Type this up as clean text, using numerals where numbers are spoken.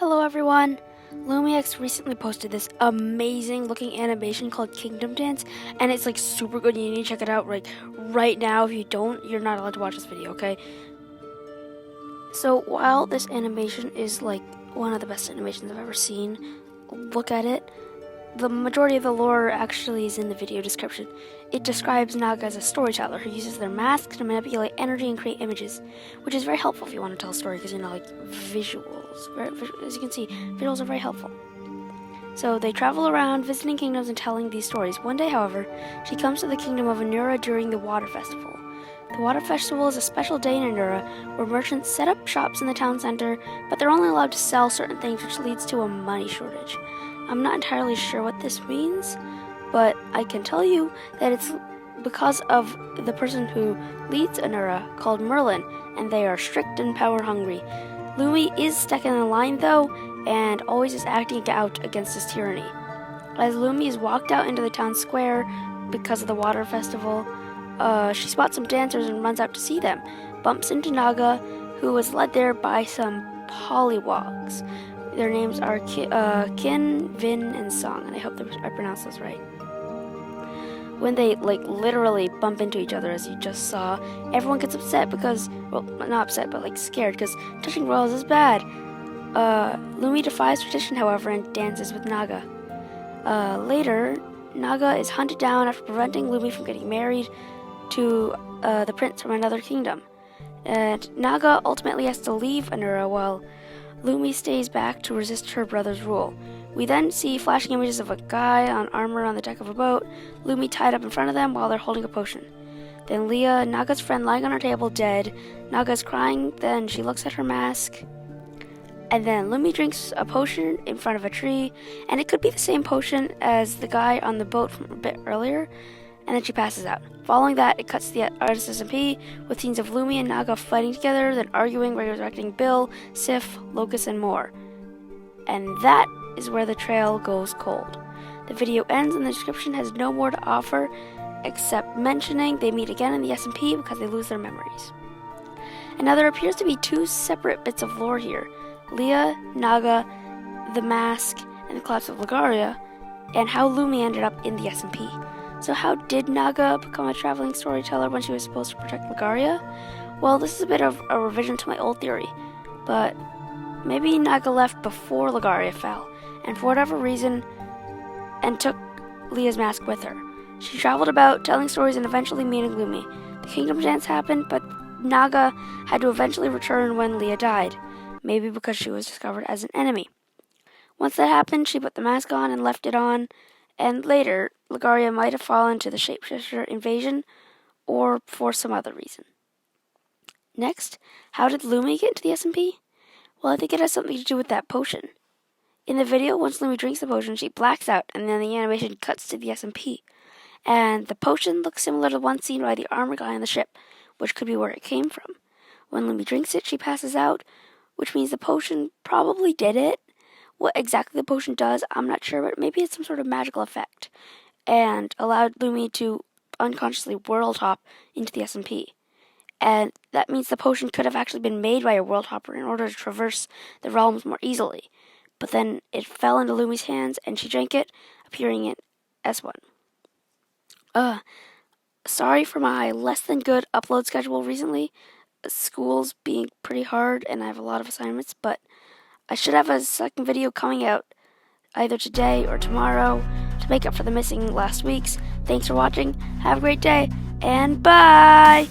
Hello everyone! Lumiex recently posted this amazing looking animation called Kingdom Dance, and it's like super good. You need to check it out right now. If you don't, you're not allowed to watch this video, okay? So while this animation is like one of the best animations I've ever seen, look at it. The majority of the lore actually is in the video description. It describes Naga as a storyteller who uses their mask to manipulate energy and create images, which is very helpful if you want to tell a story because, like visuals. As you can see, visuals are very helpful. So they travel around visiting kingdoms and telling these stories. One day, however, she comes to the kingdom of Anura during the Water Festival. The Water Festival is a special day in Anura where merchants set up shops in the town center, but they're only allowed to sell certain things, which leads to a money shortage. I'm not entirely sure what this means, but I can tell you that it's because of the person who leads Anura, called Merlin, and they are strict and power-hungry. Lumi is stuck in a line, though, and always is acting out against his tyranny. As Lumi is walked out into the town square because of the water festival, she spots some dancers and runs out to see them, bumps into Naga, who was led there by some pollywogs. Their names are Kin, Vin, and Song, and I hope I pronounced those right. When they, literally bump into each other, as you just saw, everyone gets upset because, well, not upset, but, scared, because touching royals is bad. Lumi defies tradition, however, and dances with Naga. Later, Naga is hunted down after preventing Lumi from getting married to the prince from another kingdom. And Naga ultimately has to leave Anura while Lumi stays back to resist her brother's rule. We then see flashing images of a guy on armor on the deck of a boat, Lumi tied up in front of them while they're holding a potion. Then Leah, Naga's friend, lying on her table dead. Naga's crying, then she looks at her mask. And then Lumi drinks a potion in front of a tree, and it could be the same potion as the guy on the boat from a bit earlier, and then she passes out. Following that, it cuts to the artist SMP with scenes of Lumi and Naga fighting together, then arguing, resurrecting Bill, Sif, Locust, and more. And that is where the trail goes cold. The video ends and the description has no more to offer except mentioning they meet again in the SMP because they lose their memories. And now there appears to be two separate bits of lore here. Leah, Naga, the mask, and the collapse of Legaria, and how Lumi ended up in the SMP. So how did Naga become a traveling storyteller when she was supposed to protect Legaria? Well, this is a bit of a revision to my old theory, but maybe Naga left before Legaria fell, and for whatever reason, and took Leah's mask with her. She traveled about, telling stories and eventually meeting Lumi. The kingdom dance happened, but Naga had to eventually return when Leah died, maybe because she was discovered as an enemy. Once that happened, she put the mask on and left it on, and later, Legaria might have fallen to the shapeshifter invasion, or for some other reason. Next, how did Lumi get into the SMP? Well, I think it has something to do with that potion. In the video, once Lumi drinks the potion, she blacks out, and then the animation cuts to the SMP. And the potion looks similar to the one seen by the armor guy on the ship, which could be where it came from. When Lumi drinks it, she passes out, which means the potion probably did it. What exactly the potion does, I'm not sure, but maybe it's some sort of magical effect, and allowed Lumi to unconsciously world hop into the SMP. And that means the potion could have actually been made by a world hopper in order to traverse the realms more easily. But then it fell into Lumi's hands, and she drank it, appearing in S1. Sorry for my less than good upload schedule recently. School's being pretty hard, and I have a lot of assignments, but I should have a second video coming out either today or tomorrow to make up for the missing last week's. Thanks for watching, have a great day, and bye!